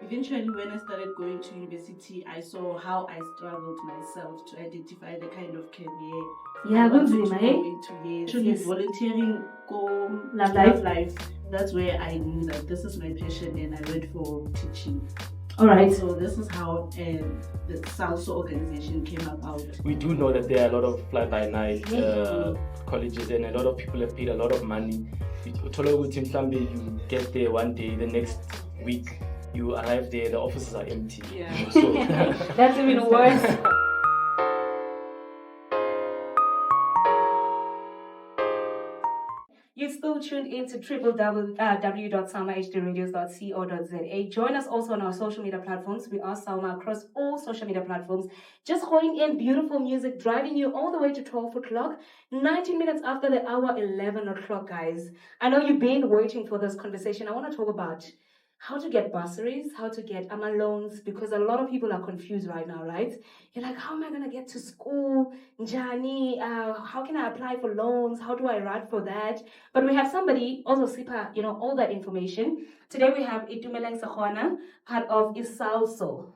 Eventually, when I started going to university, I saw how I struggled myself to identify the kind of career I wanted to go into. Yes, actually, volunteering, go love life. That's where I knew that this is my passion, and I went for teaching. All right. So this is how the SALSO organization came about. We do know that there are a lot of fly-by-night colleges, and a lot of people have paid a lot of money. You get there one day, the next week you arrive there, the offices are empty. Yeah. So that's even worse. You're still tuned in to www.saumahdRadios.co.za. Join us also on our social media platforms. We are Sauma across all social media platforms. Just holding in beautiful music, driving you all the way to 12 o'clock, 19 minutes after the hour, 11 o'clock, guys. I know you've been waiting for this conversation. I want to talk about how to get bursaries, how to get AMA loans, because a lot of people are confused right now, right? You're like, how am I going to get to school? Njani, how can I apply for loans? How do I write for that? But we have somebody, also Sipa, all that information. Today we have Itumeleng Sahwana, part of SALSO.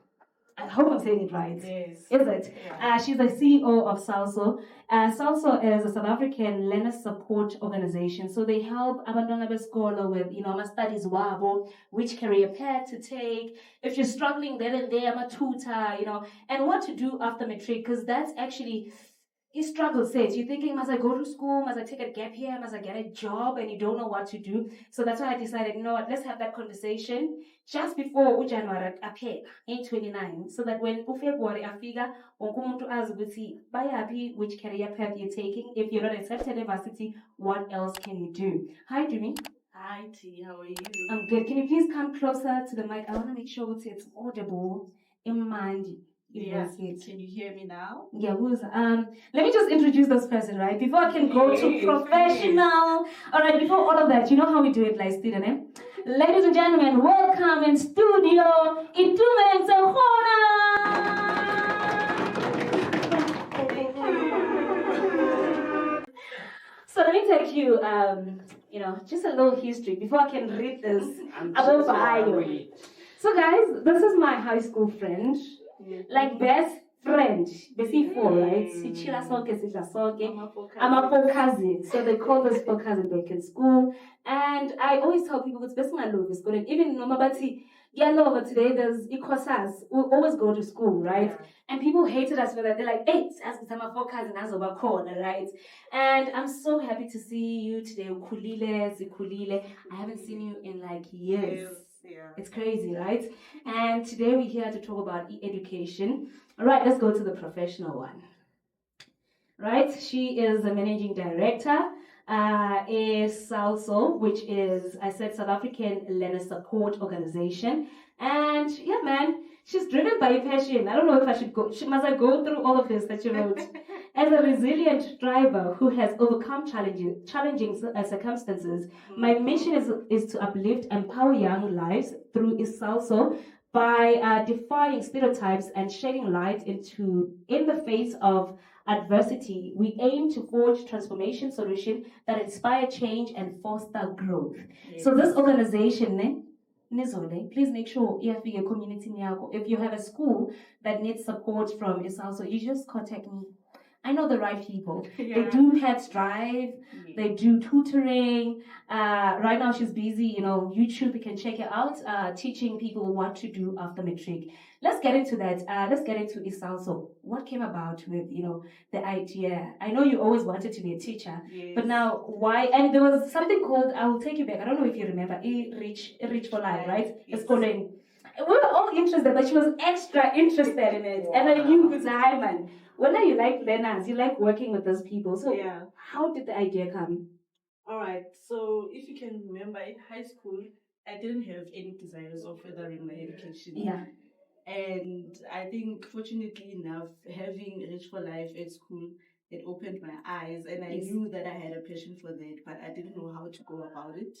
I hope I'm saying it right. Yes. Is it? Yeah. She's the CEO of SALSO. SALSO is a South African learner support organization. So they help abantwana besikolo with, studies wabo, which career path to take. If you're struggling there and there, I'm a tutor, and what to do after matric, because that's actually he struggles says you're thinking, must I go to school, must I take a gap here, must I get a job, and you don't know what to do. So that's why I decided, you know what, let's have that conversation just before January appear in 29, so that when February afika wonke azi ukuthi bayaphi, which career path you're taking. If you're not accepted at university, what else can you do? Hi Dumi. Hi T, how are you? I'm good. Can you please come closer to the mic? I want to make sure it's audible in mind. Yes. Can you hear me now? Yeah, let me just introduce this person, right? Before I can go to professional. All right, before all of that, you know how we do it, like student, eh? Ladies and gentlemen, welcome in studio, Itumeleng Sahwana. So let me take you, just a little history before I can read this. So guys, this is my high school friend. Like best friend, basically four, right? Sichila soke, sitla soke. I'm a four cousin, so they call this four cousin back in school. And I always tell people it's best my love is good. And even no mabati, over today there's ikosas. We always go to school, right? Yeah. And people hated us for that. They're like, hey, as I'm a four cousin, as over corner, right? And I'm so happy to see you today. Zikulile. I haven't seen you in like years. Yeah. It's crazy, right? And today we're here to talk about education. All right, let's go to the professional one. Right, she is the managing director is SALSO, which is, I said, South African Learner Support Organization. And yeah, man, she's driven by passion. I don't know if I should go. Must I go through all of this that you wrote? As a resilient driver who has overcome challenging circumstances, my mission is to uplift, empower young lives through SALSO by defying stereotypes and shedding light in the face of adversity. We aim to forge transformation solutions that inspire change and foster growth. Yes. So this organization, please make sure you have your community. If you have a school that needs support from SALSO, you just contact me. I know the right people. Yeah. They do Head Strive. Yeah. They do tutoring. Right now she's busy, YouTube, you can check it out, teaching people what to do after matric. Let's get into that. Let's get into SALSO. What came about with, the idea? I know you always wanted to be a teacher, yes. But now why? And there was something called, I will take you back. I don't know if you remember, Reach for Life, right? Yes. It's called, we were all interested, but she was extra interested in it. Wow. And I knew with Hyman. When you like learners, you like working with those people. So yeah. How did the idea come? All right. So if you can remember, in high school, I didn't have any desires of furthering my education. Yeah. And I think, fortunately enough, having Reach for Life at school, it opened my eyes. And I knew that I had a passion for that, but I didn't know how to go about it.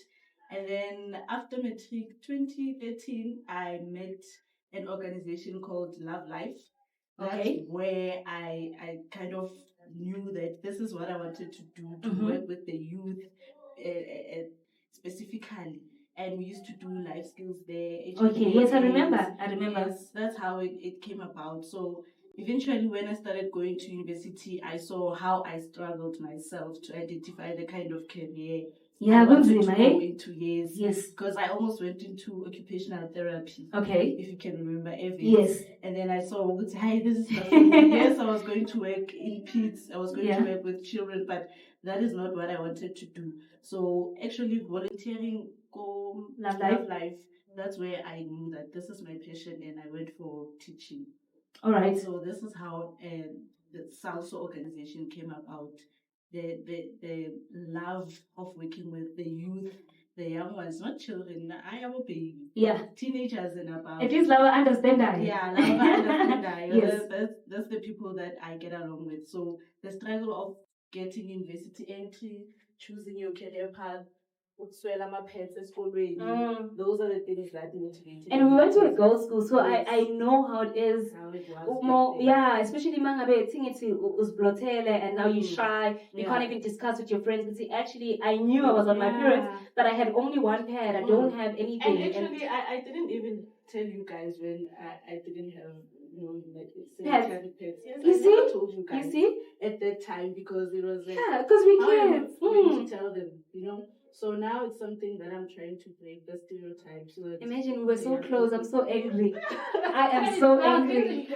And then after matric 2013, I met an organization called Love Life. That's where I kind of knew that this is what I wanted to do, to work with the youth specifically. and we used to do life skills there. Okay, yes, I remember. Yes, that's how it came about. So eventually, when I started going to university, I saw how I struggled myself to identify the kind of career I wanted to go into. Yes, because I almost went into occupational therapy. Okay, if you can remember, yes. And then I saw, hi, this is not for me. Yes, I was going to work in kids. I was going to work with children, but that is not what I wanted to do. So actually, volunteering, go love life. That's where I knew that this is my passion, and I went for teaching. All right. So this is how the SALSO organization came about. The love of working with the youth, the young ones, not children. I am a baby. Yeah. Teenagers and above. It is love understand that. Yeah, love understand that. Yes. That's the people that I get along with. So the struggle of getting university entry, choosing your career path, those are the things that motivate. And we went to a girls' school, so I know how it is. How it was. Especially mangabe think it's usblotele and now you shy. You can't even discuss with your friends. But actually, I knew I was on my parents that I had only one pair. I don't have anything. And actually, I didn't even tell you guys when I didn't have pets. Yes, I told you guys. At that time because it was because we can't to tell them, So now it's something that I'm trying to break the stereotype. So that imagine we were so close. I'm so angry. I am so angry.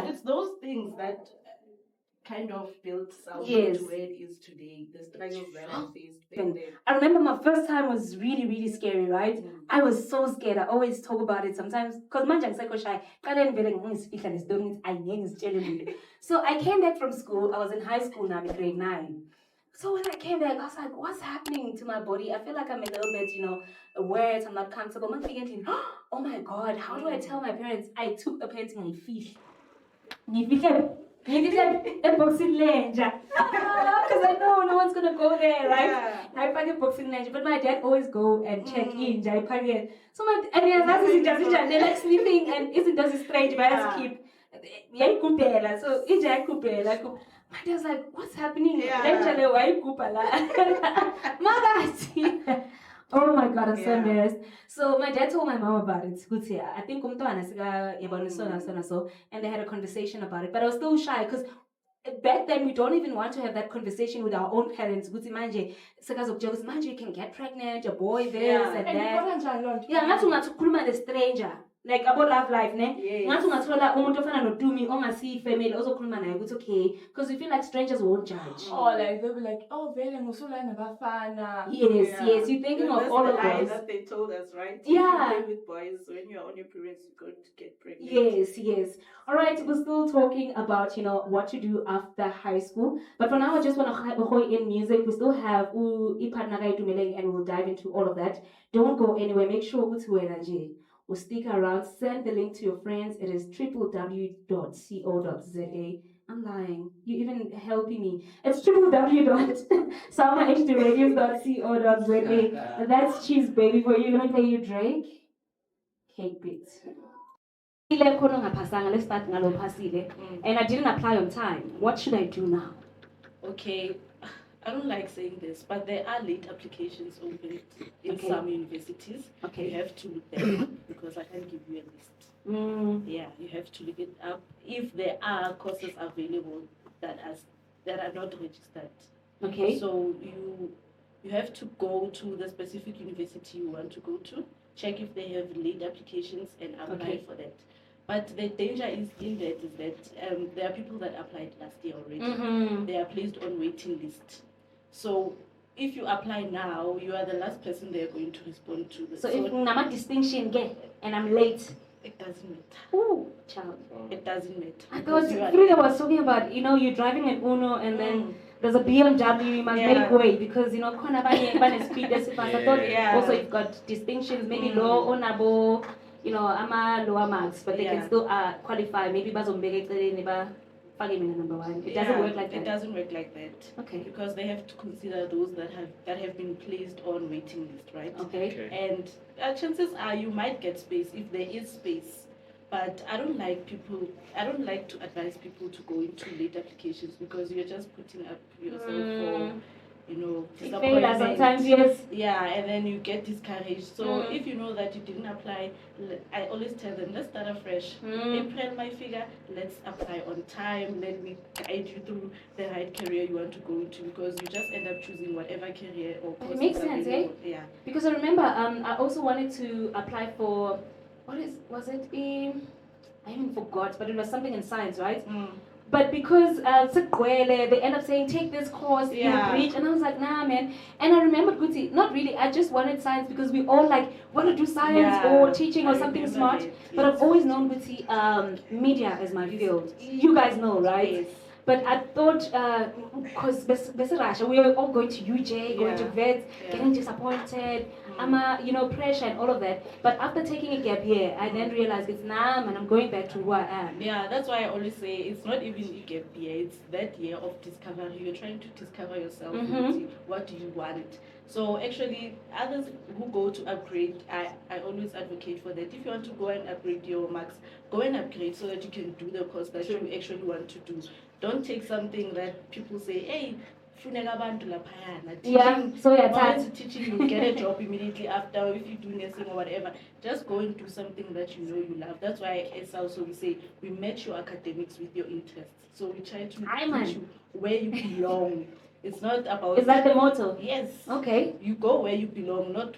It's those things that kind of built SALSO to where it is today. The struggles that I faced. I remember my first time was really, really scary, right? I was so scared. I always talk about it sometimes because manje I'm shy. So I came back from school. I was in high school now, in grade 9. So when I came back, I was like, what's happening to my body? I feel like I'm a little bit, aware. I'm not comfortable. I'm thinking, oh my God, how do I tell my parents I took a painting and fish? A boxing range. Because I know no one's going to go there, right? I find a boxing range. But my dad always go and check in. So they're like sleeping and isn't does it strange, but I keep. So my dad's like, what's happening? Oh my God, I'm so embarrassed. So my dad told my mom about it. I think and they had a conversation about it. But I was still shy because back then we don't even want to have that conversation with our own parents. Manje, you can get pregnant, a boy this and that. Yeah, not a stranger. Like about love life, ne? Yes. Family also it's okay. Because we feel like strangers won't judge. Oh, like they'll be like, oh, yes, you're thinking of all of those that they told us, right? Yeah. You play with boys, when you're on your periods, you're going to get pregnant. Yes. Alright, we're still talking about, what to do after high school. But for now, I just want to go in music. We still have and we'll dive into all of that. Don't go anywhere. Make sure it's energy. Or stick around, send the link to your friends. It is www.co.za. I'm lying. You even helping me. It's www.saumahderadio.co.za. That's cheese, baby. For you, let me play you Drake. Cake bits. Let's start. And I didn't apply on time. What should I do now? Okay. I don't like saying this, but there are late applications open in some universities. You have to look them up because I can't give you a list. Yeah, you have to look it up. If there are courses available that are not registered. Okay. So you have to go to the specific university you want to go to, check if they have late applications and apply for that. But the danger is that there are people that applied last year already. They are placed on waiting list. So if you apply now, you are the last person they are going to respond to. So if I'm a distinction and I'm late, it doesn't matter. Oh, child. It doesn't matter. I thought Frida was talking about, you're driving an Uno and then there's a BMW, you must make way because, speed. I thought also you've got distinctions, maybe low or nabo, I'm a lower marks, but they can still qualify. Maybe number 1. It doesn't work like that. It doesn't work like that. Okay. Because they have to consider those that have been placed on waiting list, right? Okay. And chances are you might get space if there is space. But I don't like to advise people to go into late applications because you're just putting up yourself failure sometimes, yes. Yeah, and then you get discouraged. So if you know that you didn't apply, I always tell them, let's start afresh. April, my figure, let's apply on time. Let me guide you through the right career you want to go into, because you just end up choosing whatever career or course. It makes sense, eh? Yeah. Because I remember I also wanted to apply for, was it I even forgot, but it was something in science, right? But because they end up saying, take this course, you reach, and I was like, nah, man. And I remembered, Guti, not really, I just wanted science because we all like want to do science or teaching or something smart. But I've always known, Guti, media is my field. You guys know, right? Yes. But I thought, because we are all going to UJ, going to vet, getting disappointed, pressure and all of that. But after taking a gap year, I then realized it's and I'm going back to who I am. Yeah, that's why I always say it's not even a gap year, it's that year of discovery. You're trying to discover yourself. What do you want? So actually, others who go to upgrade, I always advocate for that. If you want to go and upgrade your marks, go and upgrade so that you can do the course that you actually want to do. Don't take something that people say, hey, teaching, you get a job immediately after. If you do nursing or whatever, just go and do something that you know you love. That's why at SALSO we say we match your academics with your interests. So we try to teach you where you belong. It's not about. Is that the motto? Yes. Okay. You go where you belong, not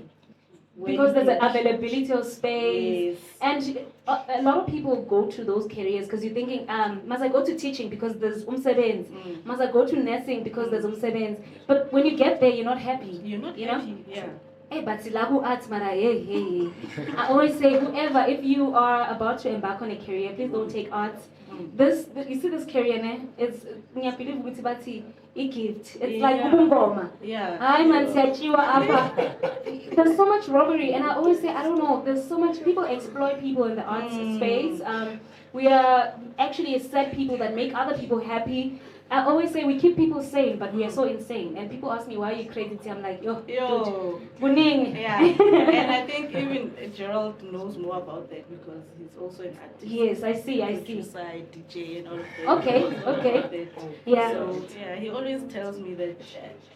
because there's an availability of space. Yes. And a lot of people go to those careers because you're thinking, must I go to teaching because there's umsebenzi? Must I go to nursing because there's umsebenzi? But when you get there, you're not happy. You're not happy, yeah. Hey, but arts, hey. I always say, whoever, if you are about to embark on a career, please don't take arts. You see this career, ne? It's a gift. It's like Ubungoma. There's so much robbery, and I always say, I don't know, there's so much people exploit people in the arts space. We are actually a set people that make other people happy. I always say we keep people sane, but we are so insane. And people ask me, why are you crazy? I'm like, yo. Yeah. And I think even Gerald knows more about that because he's also an artist. Yes, I see. Producer, DJ and all of that. Okay. Yeah. So, he always tells me that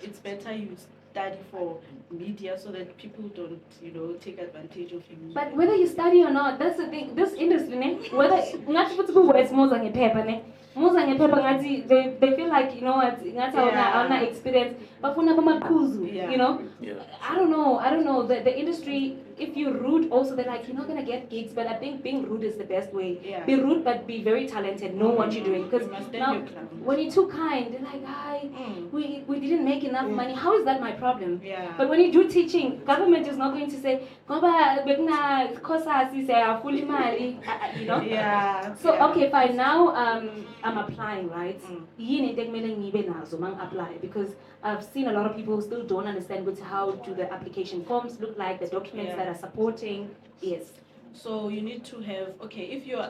it's better you study for media so that people don't, take advantage of you. But whether you study or not, that's the thing. This industry, whether they feel like, that's our experience. But for I don't know. The industry, if you're rude, also they're like, you're not gonna get gigs. But I think being rude is the best way. Yeah. Be rude, but be very talented. Know what you're doing. Because now, when you're too kind, they're like, hi, we didn't make enough money. How is that my problem? Yeah. But when you do teaching, government is not going to say, Yeah. So okay, fine. Now I'm applying, right? Apply because I've seen a lot of people who still don't understand how do the application forms look like, the documents that are supporting. Yes. So you need to have, if you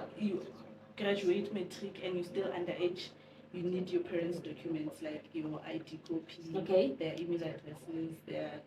graduate matric and you're still underage, you need your parents' documents like your ID copy, their email addresses, their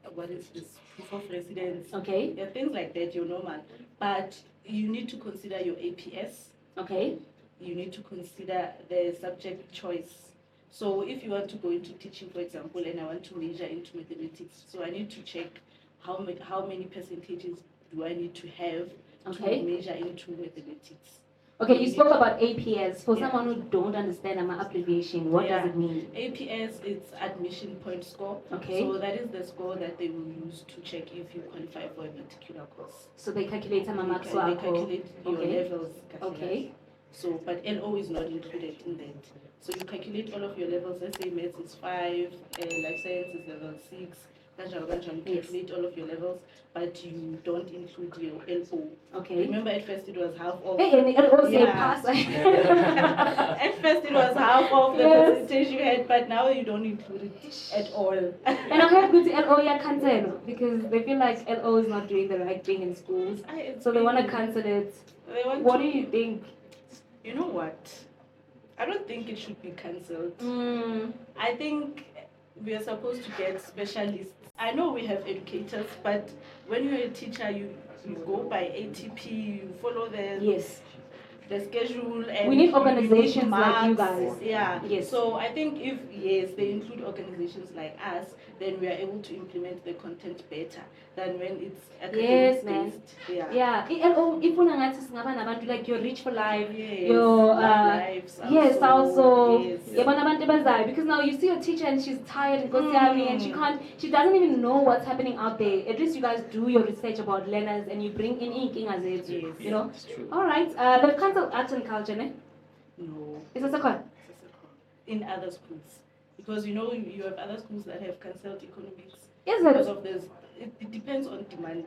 proof of residence. Okay. There are things like that, you're normal. But you need to consider your APS. Okay. You need to consider the subject choice. So if you want to go into teaching, for example, and I want to major into mathematics, so I need to check how many percentages do I need to have to major into mathematics. Okay, you spoke about APS. For someone who don't understand my abbreviation, what does it mean? APS is admission point score. Okay. So that is the score that they will use to check if you qualify for a particular course. So they calculate They calculate your levels. Okay. So, but LO is not included in that. So you calculate all of your levels. Let's say maths is 5, life science is level 6. You calculate all of your levels, but you don't include your LO. Okay. Remember, at first it was half of. Pass. At first it was half of the percentage you had, but now you don't include it at all. And I heard good LO cancel because they feel like LO is not doing the right thing in schools, so they want to cancel it. What do you think? You know what? I don't think it should be cancelled. I think we are supposed to get specialists. I know we have educators, but when you're a teacher, you go by ATP, you follow the the schedule, and We need you organizations need like you marks. guys. Yeah. Yes. So I think if they include organizations like us, then we are able to implement the content better than when it's Yes, academic man. based. Yeah. Yeah. If like you're rich for life, Yes. your Love lives. yes, also Yes. because now you see your teacher and she's tired and goes and she doesn't even know what's happening out there. At least you guys do your research about learners and you bring in inking as it, Yes. you know. It's true. All right. The cancelled arts and culture, ne? No. Is it second? In other schools, because you have other schools that have cancelled economics. Is Because it? of this, it depends on demand.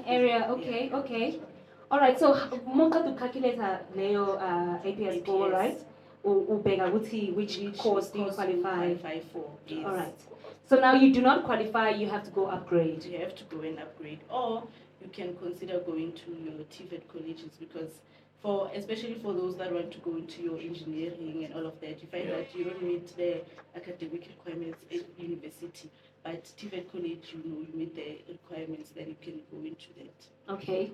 Area. Okay. Yeah. Okay. All right. So moka to calculate Leo APS score, APS. right? Ubega which course do you qualify? For? Yes. All right. So now you do not qualify. You have to go upgrade. You have to go and upgrade, or you can consider going to your TVET colleges, because especially for those that want to go into your engineering and all of that, you find that you don't meet the academic requirements at university. But TVET college, you meet the requirements, then you can go into that. Okay.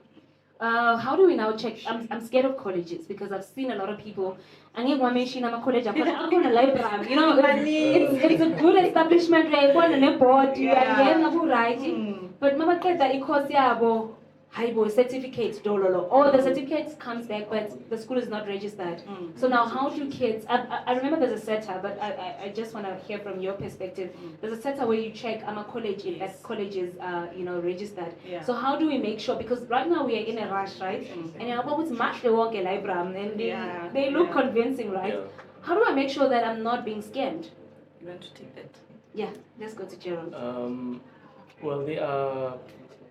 How do we now check? I'm scared of colleges because I've seen a lot of people. I'm a college. I'm going to library. You know, it's a good establishment. Right? On board. You are right. But mama get that it costs certificate dololo, or the certificate comes back but the school is not registered. So now how do kids, I remember there's a setup, but I just want to hear from your perspective. There's a setup where you check I'm a college if that college is registered. Yeah. So how do we make sure, because right now we are in a rush, right? And it's much they walk a library and they look convincing, right? Yeah. How do I make sure that I'm not being scammed? You want to take that? Yeah, let's go to Gerald. Well, there are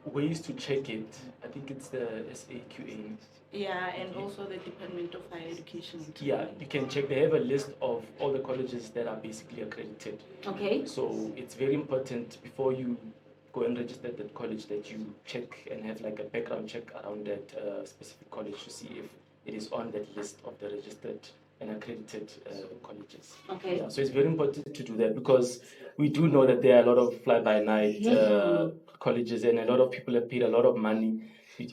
ways to check it. I think it's the SAQA. Yeah, and also the Department of Higher Education. Yeah, you can check. They have a list of all the colleges that are basically accredited. Okay. So it's very important before you go and register at that college that you check and have like a background check around that specific college to see if it is on that list of the registered and accredited colleges. Okay. Yeah, so it's very important to do that because we do know that there are a lot of fly-by-night colleges and a lot of people have paid a lot of money. You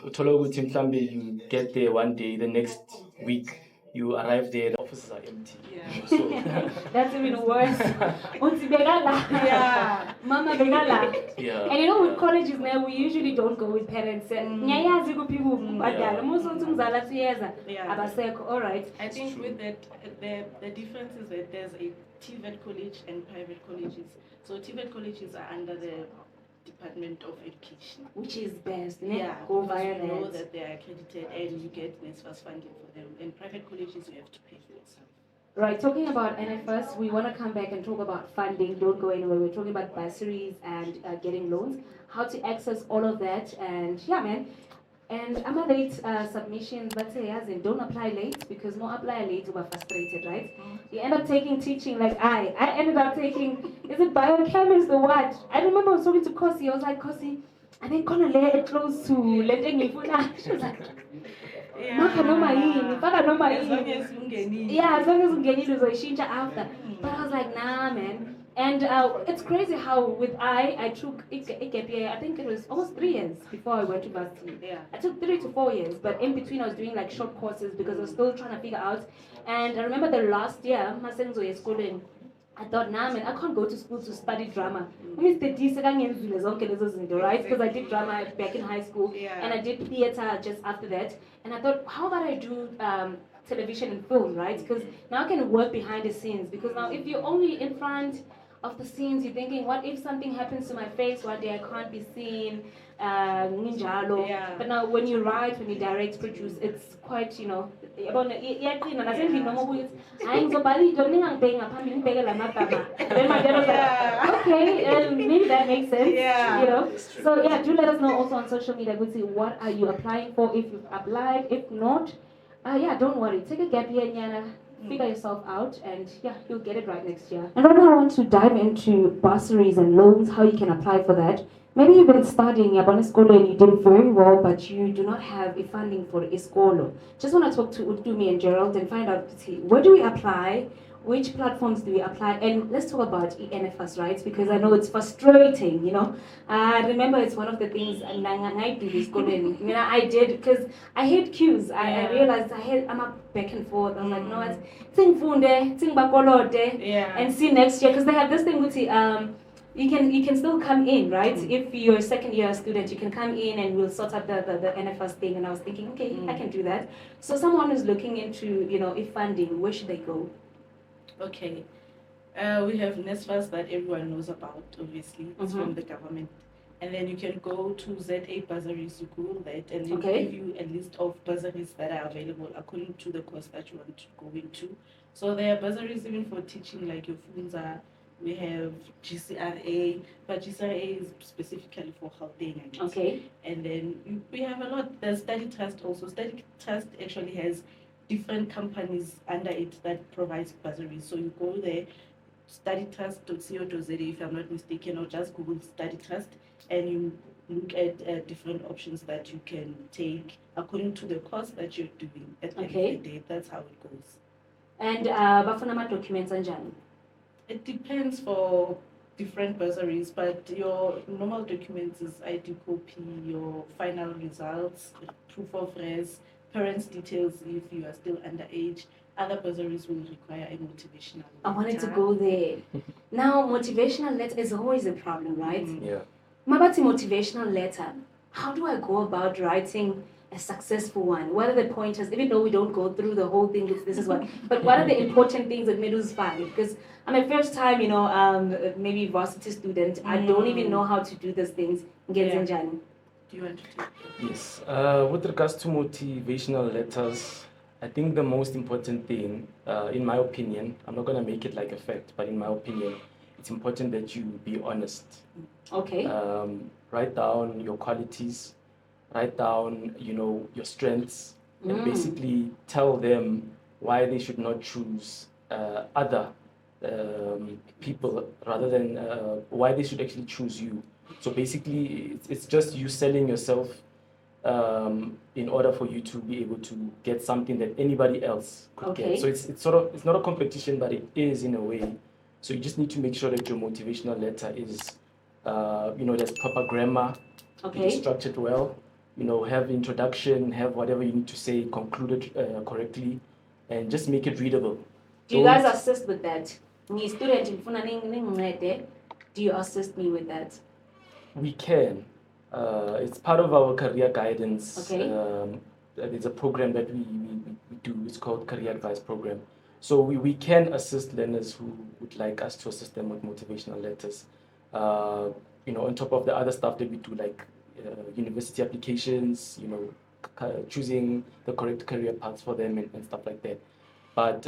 get there one day, the next week you arrive there, the offices are empty. Yeah. So that's even worse. Yeah. Mama begala. yeah. And with colleges now, we usually don't go with parents. Nyayazi ku people badala. Muso tumzala tuyeza. Abaseko. All right. I think with that, the difference is that there's a TVET college and private colleges. So TVET colleges are under the Department of Education, which is best. Yeah, go because via you know that. that they are accredited and you get NSFAS funding for them. And private colleges, you have to pay for yourself. Right, talking about NFS, we want to come back and talk about funding. Don't go anywhere. We're talking about bursaries and getting loans, how to access all of that, and yeah, man. And I'm late submissions, but say as in don't apply late because more apply late you are frustrated, right? You end up taking teaching like I ended up taking, is it biochemist or what? I remember I was talking to Kosi, I was like, Kosi, I think gonna lay it close to letting me put that. She was like, As long as you get in. yeah, as long as you get in, after. But I was like, nah, man. And it's crazy how with I took a gap year. I think it was almost 3 years before I went to varsity. Yeah. I took 3 to 4 years, but in between I was doing like short courses because I was still trying to figure out. And I remember the last year, my senzo is schooling. I thought, nah, man, I can't go to school to study drama. Right? Because I did drama back in high school, and I did theater just after that. And I thought, how about I do television and film, right? Because now I can work behind the scenes. Because now if you're only in front of the scenes, you're thinking, what if something happens to my face one day I can't be seen? But now when you write, when you direct, produce, it's quite, then my dad was like, okay, maybe that makes sense. So yeah, do let us know also on social media. We'll see what are you applying for, if you've applied. If not, don't worry, take a gap year, Nyana. Figure yourself out, and yeah, you'll get it right next year. And right now I want to dive into bursaries and loans, how you can apply for that. Maybe you've been studying school and you did very well, but you do not have a funding for a school. Just want to talk to Udumi and Gerald and find out, where do we apply? which platforms do we apply? And let's talk about NFS, right? Because I know it's frustrating, you know. I remember it's one of the things I do this golden. I did because I hate queues. I realized I'm up back and forth. I'm like, no, it's thing funde, thing bakolote, and see next year because they have this thing with you can still come in, right? If you're a second year student, you can come in and we'll sort out the NFS thing. And I was thinking, okay, I can do that. So someone who's looking into, if funding, where should they go? Okay. We have NSFAS that everyone knows about, obviously. It's from the government. And then you can go to ZA Bursaries, you Google that, and it will give you a list of bursaries that are available according to the course that you want to go into. So there are bursaries even for teaching, like your funza. We have GCRA, but GCRA is specifically for Gauteng. Okay. And then we have a lot. There's Study Trust also. Study Trust actually has different companies under it that provides bursaries. So you go there, studytrust.co.za if I'm not mistaken, or just Google Study Trust, and you look at different options that you can take according to the course that you're doing at the end of the day. That's how it goes. And bafuna documents anjani? It depends for different bursaries, but your normal documents is ID copy, your final results, proof of res, parents' details if you are still underage. Other bursaries will require a motivational letter. I wanted to go there. Now, motivational letter is always a problem, right? Yeah. Mabati motivational letter. How do I go about writing a successful one? What are the pointers? Even though we don't go through the whole thing, this is what. But what are the important things that Medu's find? Because I'm a first time, maybe varsity student. I don't even know how to do these things. Do you want to take that? Yes. With regards to motivational letters, I think the most important thing, in my opinion, I'm not going to make it like a fact, but in my opinion, it's important that you be honest. Okay. Write down your qualities, write down, your strengths, and basically tell them why they should not choose other people rather than why they should actually choose you. So basically, it's just you selling yourself in order for you to be able to get something that anybody else could get. So it's not a competition, but it is in a way. So you just need to make sure that your motivational letter is, there's proper grammar, it's structured well, have introduction, have whatever you need to say concluded correctly, and just make it readable. Do you guys assist with that? Me student, do you assist me with that? We can. It's part of our career guidance. Okay. There's a program that we do. It's called Career Advice Program. So we can assist learners who would like us to assist them with motivational letters. On top of the other stuff that we do, like university applications, choosing the correct career paths for them and stuff like that. But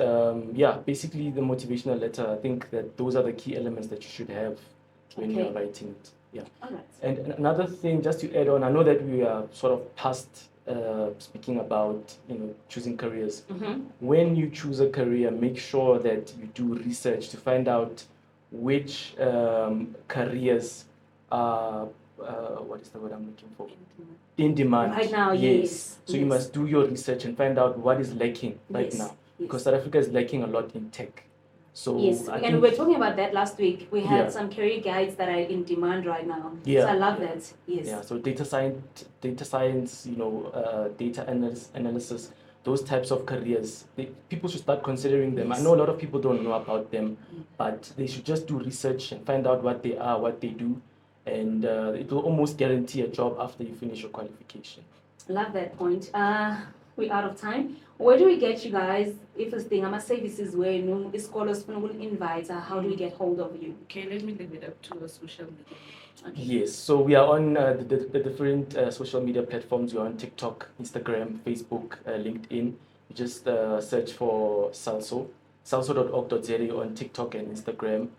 basically the motivational letter, I think that those are the key elements that you should have when you're writing it. Yeah. All right. And another thing, just to add on, I know that we are sort of past speaking about choosing careers. When you choose a career, make sure that you do research to find out which careers are what is the word I'm looking for? In demand. Right now, yes. So you must do your research and find out what is lacking right now, because South Africa is lacking a lot in tech. So and we were talking about that last week. We had some career guides that are in demand right now. So I love that. Yes. Yeah. So data science, data analysis, those types of careers, people should start considering them. I know a lot of people don't know about them, but they should just do research and find out what they are, what they do, and it will almost guarantee a job after you finish your qualification. Love that point. We're out of time. Where do we get you guys? If it's thing, I'm a services where scholars will invite. How do we get hold of you? Okay, let me leave it up to the social media. Okay. Yes, so we are on the different social media platforms. We're on TikTok, Instagram, Facebook, LinkedIn. You just search for SALSO, salso.org.za on TikTok and Instagram.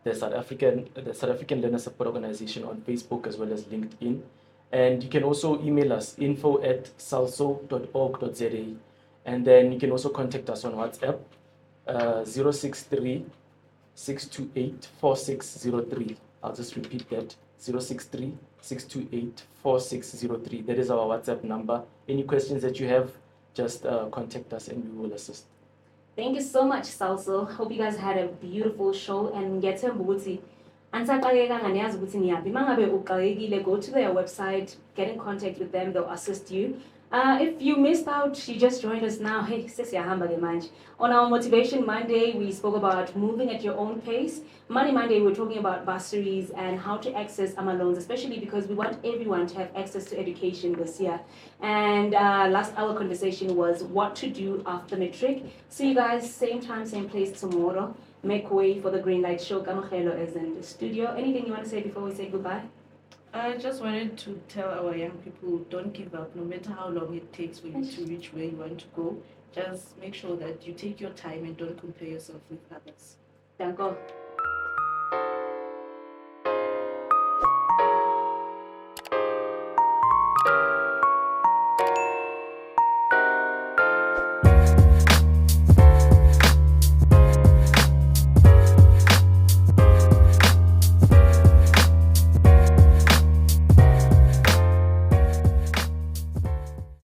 The South African Learner Support Organization on Facebook as well as LinkedIn. And you can also email us info@salso.org.za. And then you can also contact us on WhatsApp 063 628 4603. I'll just repeat that 063 628 4603. That is our WhatsApp number. Any questions that you have, just contact us and we will assist. Thank you so much, SALSO. Hope you guys had a beautiful show and get to Mbuti. Ansaxakeka nganiyazi ukuthi niyaphi. Mangabe uxakekile, go to their website, get in contact with them, they'll assist you. If you missed out, you just joined us now. Hey, sesiyahamba ke manje. On our Motivation Monday, we spoke about moving at your own pace. Money Monday, we're talking about bursaries and how to access AMA loans, especially because we want everyone to have access to education this year. And last hour conversation was what to do after matric. See you guys, same time, same place tomorrow. Make way for the Green Light Show. Kamokhelo is in the studio. Anything you want to say before we say goodbye? I just wanted to tell our young people, don't give up, no matter how long it takes for you to reach where you want to go. Just make sure that you take your time and don't compare yourself with others. Danko.